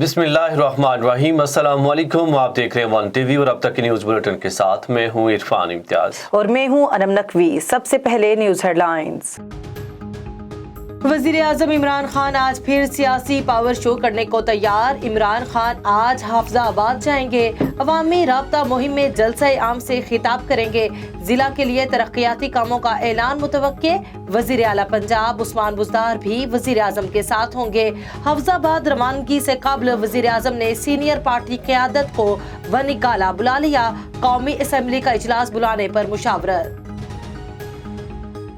बिस्मिल्लाहिर्रहमानिर्रहीम। अस्सलाम वालेकुम। आप देख रहे हैं वन टीवी और अब तक के न्यूज़ बुलेटिन के साथ मैं हूं इरफान इम्तियाज और मैं हूं अनम नकवी। सबसे पहले न्यूज़ हेडलाइंस। वज़ीर आज़म इमरान खान आज फिर सियासी पावर शो करने को तैयार। इमरान खान आज हाफिजाबाद जाएंगे। अवामी राब्ता मुहिम में जलसा आम से खिताब करेंगे। जिला के लिए तरक्याती कामों का ऐलान मुतवक्के। वज़ीर आला पंजाब उस्मान बुज़दार भी वज़ीर आज़म के साथ होंगे। हाफिजाबाद रवानगी से कबल वज़ीर आज़म ने सीनियर पार्टी क़यादत को वनिकाला बुला लिया। कौमी असम्बली का इजलास बुलाने पर मुशावरत।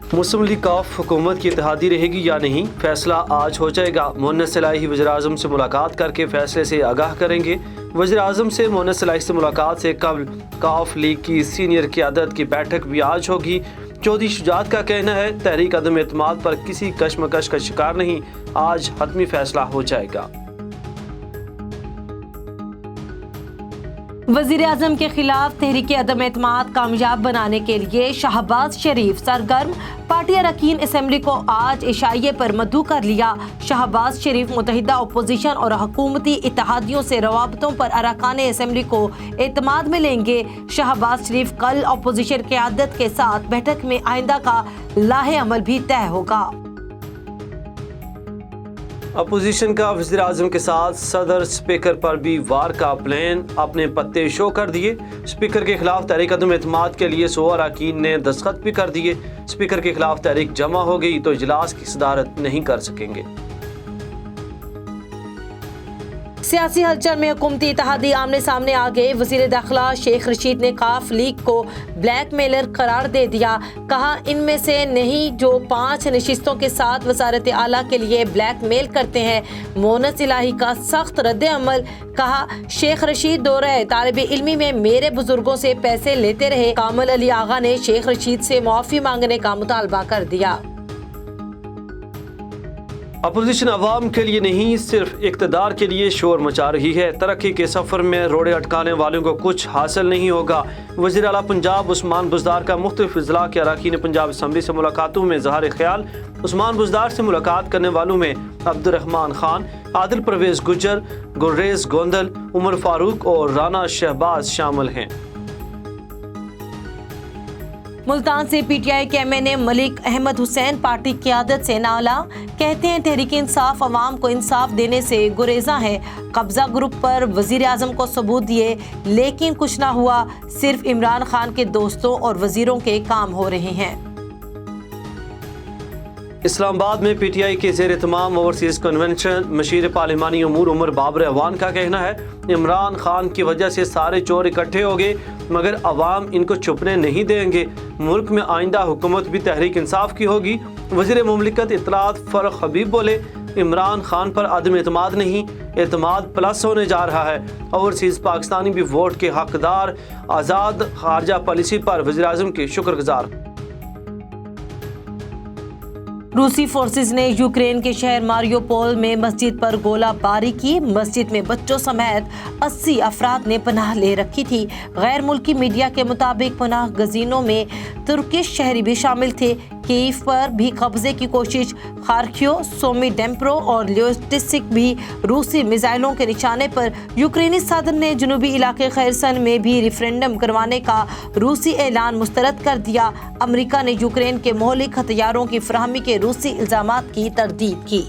मुस्लिम लीग काफ हुकूमत की इत्तेहादी रहेगी या नहीं, फैसला आज हो जाएगा। मुअन्नस इलाही वज़ीर आज़म से मुलाकात करके फैसले से आगाह करेंगे। वज़ीर आज़म से मुअन्नस इलाही से मुलाकात से कबल काफ लीग की सीनियर क़यादत की बैठक भी आज होगी। चौधरी शुजात का कहना है तहरीक अदम एतमाद पर किसी कशमकश का शिकार नहीं, आज हतमी फैसला हो जाएगा। वज़ीर आज़म के खिलाफ तहरीक अदम एतमाद कामयाब बनाने के लिए शहबाज शरीफ सरगर्म। पार्टी अरकान असम्बली को आज इशाइये पर मदऊ कर लिया। शहबाज शरीफ मुतहिदा अपोजिशन और हुकूमती इत्तेहादियों से रवाबतों पर अरकान असम्बली को एतमाद में लेंगे। शहबाज शरीफ कल अपोजिशन क़यादत के साथ बैठक में आइंदा का लाहे अमल भी तय होगा। अपोजिशन का वज़ीर आज़म के साथ सदर स्पीकर पर भी वार का प्लान, अपने पत्ते शो कर दिए। स्पीकर के खिलाफ तहरीक अदम एतमाद के लिए 100 अरकान ने दस्तखत भी कर दिए। स्पीकर के खिलाफ तहरीक जमा हो गई तो इजलास की सदारत नहीं कर सकेंगे। सियासी हलचल में हुकूमती इत्तेहादी आमने सामने आ गए। वज़ीर दाखिला शेख रशीद ने काफ लीग को ब्लैकमेलर करार दे दिया। कहा इनमें से नहीं जो 5 नशिस्तों के साथ वज़ारत आला के लिए ब्लैकमेल करते हैं। मुअन्नस इलाही का सख्त रद्द अमल। कहा शेख रशीद दौरे तालिब इल्मी में मेरे बुजुर्गों से पैसे लेते रहे। कामल अली आगा ने शेख रशीद से मुआफ़ी मांगने का मुतालबा कर दिया। अपोजिशन अवाम के लिए नहीं सिर्फ इक़्तिदार के लिए शोर मचा रही है। तरक्की के सफ़र में रोड़े अटकाने वालों को कुछ हासिल नहीं होगा। वज़ीर आला पंजाब उस्मान बुज़दार का मुख्तलिफ अज़ला के अरकान पंजाब असम्बली से मुलाकातों में ज़ाहिर ख्याल। उस्मान बुज़दार से मुलाकात करने वालों में अब्दुर्रहमान खान, आदिल परवेज़ गुज्जर, गुर्रेज़ गोंदल, उमर फारूक और राना शहबाज शामिल हैं। मुल्तान से पीटीआई के एमएनए मलिक अहमद हुसैन पार्टी क़यादत से नाला। कहते हैं तहरीक इंसाफ अवाम को इंसाफ देने से गुरेजा है। कब्जा ग्रुप पर वज़ीर आज़म को सबूत दिए लेकिन कुछ ना हुआ। सिर्फ इमरान खान के दोस्तों और वज़ीरों के काम हो रहे हैं। इस्लामाबाद में पीटीआई के ज़ेर तमाम ओवरसीज़ कन्वेंशन मशीर पार्लिमानी अमूर उमर बाबर अवान का कहना है इमरान खान की वजह से सारे चोर इकट्ठे हो गए मगर अवाम इनको छुपने नहीं देंगे। मुल्क में आइंदा हुकूमत भी तहरीक इंसाफ की होगी। वज़ीर मुमलिकत इत्तलात फ़र्रुख हबीब बोले इमरान खान पर अदम एतमाद नहीं, एतमाद प्लस होने जा रहा है। ओवरसीज़ पाकिस्तानी भी वोट के हकदार। आज़ाद खारजा पॉलिसी पर वज़ीर आज़म के शुक्रगुजार। रूसी फोर्सेज ने यूक्रेन के शहर मारियोपोल में मस्जिद पर गोलाबारी की। मस्जिद में बच्चों समेत 80 अफराद ने पनाह ले रखी थी। गैर मुल्की मीडिया के मुताबिक पनाह गजीनों में तुर्किश शहरी भी शामिल थे। कीव पर भी कब्जे की कोशिश। खार्किव, सोमी डेम्प्रो और लियोस्टिसिक भी रूसी मिसाइलों के निशाने पर। यूक्रेनी सदर ने जनूबी इलाके खैरसन में भी रेफरेंडम करवाने का रूसी ऐलान मुस्तरद कर दिया। अमेरिका ने यूक्रेन के मौलिक हथियारों की फराहमी के रूसी इल्जामात की तरदीद की।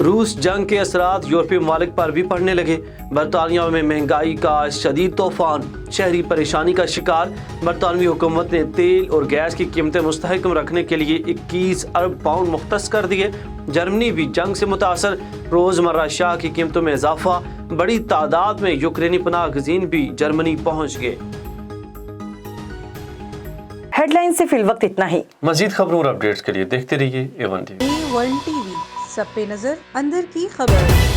रूस जंग के असरात यूरोपीय ममालिक पर भी पड़ने लगे। बरतानिया में महंगाई का शदीद तूफान, शहरी परेशानी का शिकार। बरतानवी हुकूमत ने तेल और गैस की कीमतें मुस्तहकम रखने के लिए 21 अरब पाउंड मुख्तस कर दिए। जर्मनी भी जंग से मुतासर। रोज़मर्रा अशिया की कीमतों में इजाफा। बड़ी तादाद में यूक्रेनी पनाह गजीन भी जर्मनी पहुँच गए। हेडलाइन से फिलवक्त इतना ही। मजीद खबरों और अपडेट्स के लिए देखते रहिए A1 TV। A1 TV, सब पे नजर, अंदर की खबर।